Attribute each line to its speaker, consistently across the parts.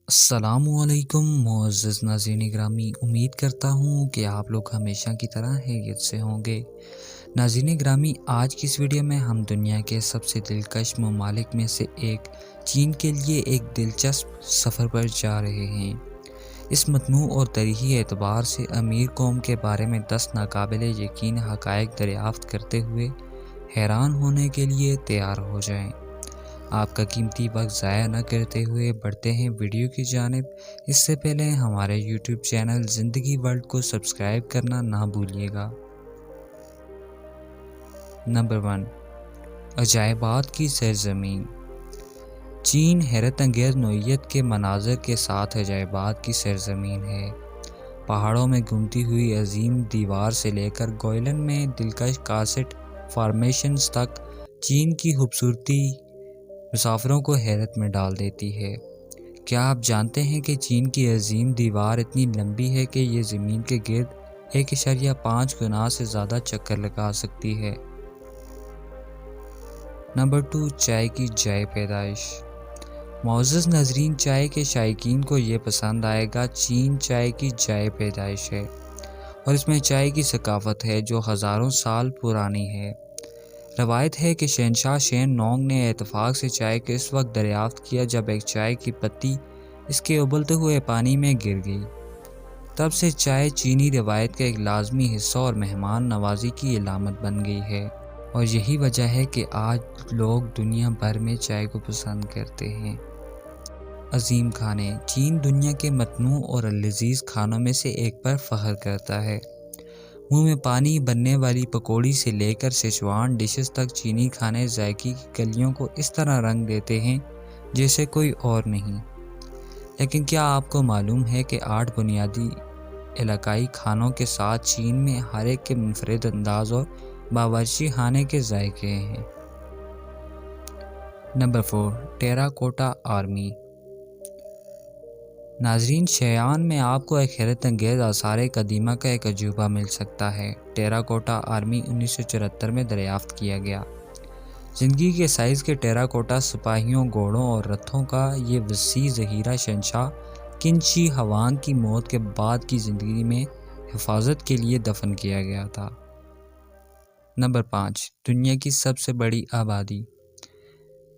Speaker 1: السلام علیکم معزز ناظرین گرامی، امید کرتا ہوں کہ آپ لوگ ہمیشہ کی طرح خیریت سے ہوں گے۔ ناظرین گرامی، آج کی اس ویڈیو میں ہم دنیا کے سب سے دلکش ممالک میں سے ایک چین کے لیے ایک دلچسپ سفر پر جا رہے ہیں۔ اس متنوع اور تاریخی اعتبار سے امیر قوم کے بارے میں 10 ناقابل یقین حقائق دریافت کرتے ہوئے حیران ہونے کے لیے تیار ہو جائیں۔ آپ کا قیمتی وقت ضائع نہ کرتے ہوئے بڑھتے ہیں ویڈیو کی جانب۔ اس سے پہلے ہمارے یوٹیوب چینل زندگی ورلڈ کو سبسکرائب کرنا نہ بھولیے گا۔ نمبر 1، عجائبات کی سرزمین۔ چین حیرت انگیز نوعیت کے مناظر کے ساتھ عجائبات کی سرزمین ہے۔ پہاڑوں میں گھومتی ہوئی عظیم دیوار سے لے کر گوئلن میں دلکش کارسٹ فارمیشنز تک، چین کی خوبصورتی مسافروں کو حیرت میں ڈال دیتی ہے۔ کیا آپ جانتے ہیں کہ چین کی عظیم دیوار اتنی لمبی ہے کہ یہ زمین کے گرد 1.5 گنا سے زیادہ چکر لگا سکتی ہے؟ نمبر 2، چائے کی جائے پیدائش۔ معزز ناظرین، چائے کے شائقین کو یہ پسند آئے گا۔ چین چائے کی جائے پیدائش ہے اور اس میں چائے کی ثقافت ہے جو ہزاروں سال پرانی ہے۔ روایت ہے کہ شہنشاہ شین نونگ نے اتفاق سے چائے کو اس وقت دریافت کیا جب ایک چائے کی پتی اس کے ابلتے ہوئے پانی میں گر گئی۔ تب سے چائے چینی روایت کا ایک لازمی حصہ اور مہمان نوازی کی علامت بن گئی ہے، اور یہی وجہ ہے کہ آج لوگ دنیا بھر میں چائے کو پسند کرتے ہیں۔ عظیم کھانے۔ چین دنیا کے متنوع اور لذیذ کھانوں میں سے ایک پر فخر کرتا ہے۔ منہ میں پانی بننے والی پکوڑی سے لے کر سیچوان ڈشز تک، چینی کھانے ذائقے کی کلیوں کو اس طرح رنگ دیتے ہیں جیسے کوئی اور نہیں۔ لیکن کیا آپ کو معلوم ہے کہ 8 بنیادی علاقائی کھانوں کے ساتھ چین میں ہر ایک کے منفرد انداز اور باورچی خانے کے ذائقے ہیں؟ Number 4، terracotta army. ناظرین، شیان میں آپ کو ایک حیرت انگیز آثار قدیمہ کا ایک عجوبہ مل سکتا ہے۔ ٹیراکوٹا آرمی 1974 میں دریافت کیا گیا۔ زندگی کے سائز کے ٹیراکوٹا سپاہیوں، گھوڑوں اور رتھوں کا یہ وسیع ذخیرہ شہنشاہ قن شی ہوانگ کی موت کے بعد کی زندگی میں حفاظت کے لیے دفن کیا گیا تھا۔ نمبر 5، دنیا کی سب سے بڑی آبادی۔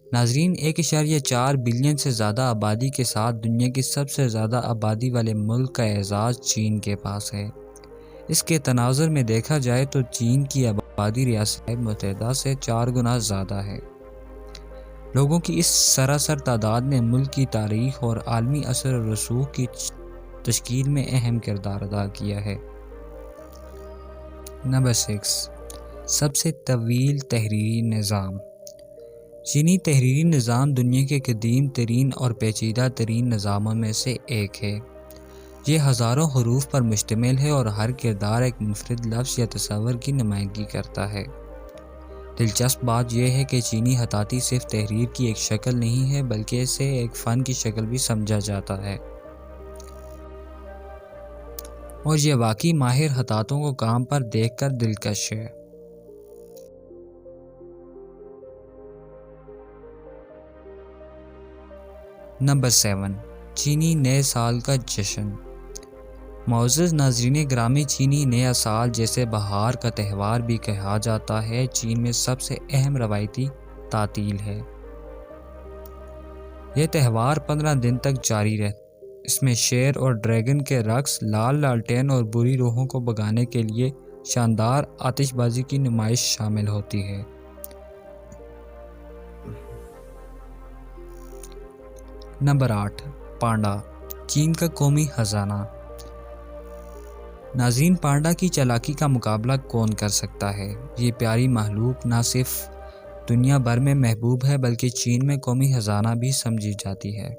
Speaker 1: ناظرین، 1.4 بلین سے زیادہ آبادی کے ساتھ دنیا کی سب سے زیادہ آبادی والے ملک کا اعزاز چین کے پاس ہے۔ اس کے تناظر میں دیکھا جائے تو چین کی آبادی ریاست متحدہ سے 4 گنا زیادہ ہے۔ لوگوں کی اس سراسر تعداد نے ملک کی تاریخ اور عالمی اثر و رسوخ کی تشکیل میں اہم کردار ادا کیا ہے۔ نمبر 6، سب سے طویل تحریری نظام۔ چینی تحریری نظام دنیا کے قدیم ترین اور پیچیدہ ترین نظاموں میں سے ایک ہے۔ یہ ہزاروں حروف پر مشتمل ہے اور ہر کردار ایک منفرد لفظ یا تصور کی نمائندگی کرتا ہے۔ دلچسپ بات یہ ہے کہ چینی خطاطی صرف تحریر کی ایک شکل نہیں ہے بلکہ اسے ایک فن کی شکل بھی سمجھا جاتا ہے، اور یہ واقعی ماہر خطاطوں کو کام پر دیکھ کر دلکش ہے۔ نمبر 7، چینی نئے سال کا جشن۔ معزز ناظرین گرامی، چینی نیا سال جسے بہار کا تہوار بھی کہا جاتا ہے، چین میں سب سے اہم روایتی تعطیل ہے۔ یہ تہوار 15 دن تک جاری رہتا ہے۔ اس میں شیر اور ڈریگن کے رقص، لال لالٹین اور بری روحوں کو بھگانے کے لیے شاندار آتش بازی کی نمائش شامل ہوتی ہے۔ نمبر 8، پانڈا، چین کا قومی خزانہ۔ ناظرین، پانڈا کی چالاکی کا مقابلہ کون کر سکتا ہے؟ یہ پیاری مخلوق نہ صرف دنیا بھر میں محبوب ہے بلکہ چین میں قومی خزانہ بھی سمجھی جاتی ہے۔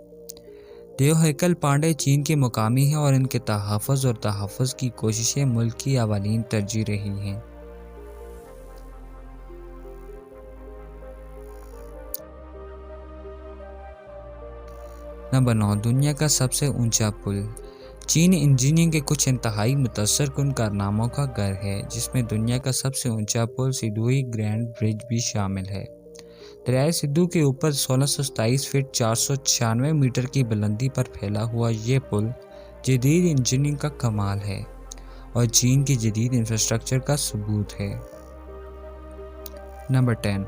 Speaker 1: دیو ہیکل پانڈے چین کے مقامی ہیں اور ان کے تحفظ اور تحفظ کی کوششیں ملک کی اولین ترجیح رہی ہیں۔ نمبر 9، دنیا کا سب سے اونچا پل۔ چین انجینئرنگ کے کچھ انتہائی متاثر کن کارناموں کا گھر ہے، جس میں دنیا کا سب سے اونچا پل سیڈوئی گرینڈ برج بھی شامل ہے۔ دریائے سندھو کے اوپر 1627 فٹ 496 میٹر کی بلندی پر پھیلا ہوا یہ پل جدید انجینئرنگ کا کمال ہے اور چین کی جدید انفراسٹرکچر کا ثبوت ہے۔ نمبر 10،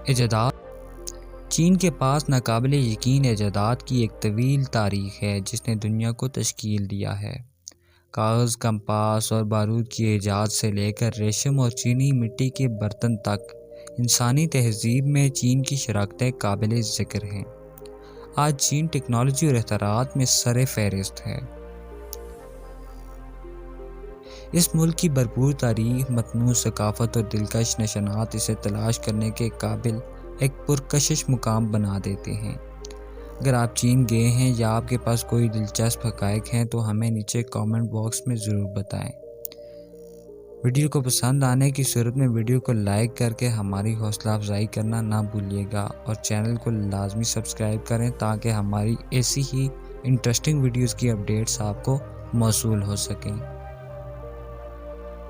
Speaker 1: ایجادات۔ چین کے پاس ناقابل یقین ایجادات کی ایک طویل تاریخ ہے جس نے دنیا کو تشکیل دیا ہے۔ کاغذ، کمپاس اور بارود کی ایجاد سے لے کر ریشم اور چینی مٹی کے برتن تک انسانی تہذیب میں چین کی شراکتیں قابل ذکر ہیں۔ آج چین ٹیکنالوجی اور اختراعات میں سر فہرست ہے۔ اس ملک کی بھرپور تاریخ، متنوع ثقافت اور دلکش نشانات اسے تلاش کرنے کے قابل ایک پرکشش مقام بنا دیتے ہیں۔ اگر آپ چین گئے ہیں یا آپ کے پاس کوئی دلچسپ حقائق ہیں تو ہمیں نیچے کامنٹ باکس میں ضرور بتائیں۔ ویڈیو کو پسند آنے کی صورت میں ویڈیو کو لائک کر کے ہماری حوصلہ افزائی کرنا نہ بھولیے گا اور چینل کو لازمی سبسکرائب کریں تاکہ ہماری ایسی ہی انٹرسٹنگ ویڈیوز کی اپڈیٹس آپ کو موصول ہو سکیں۔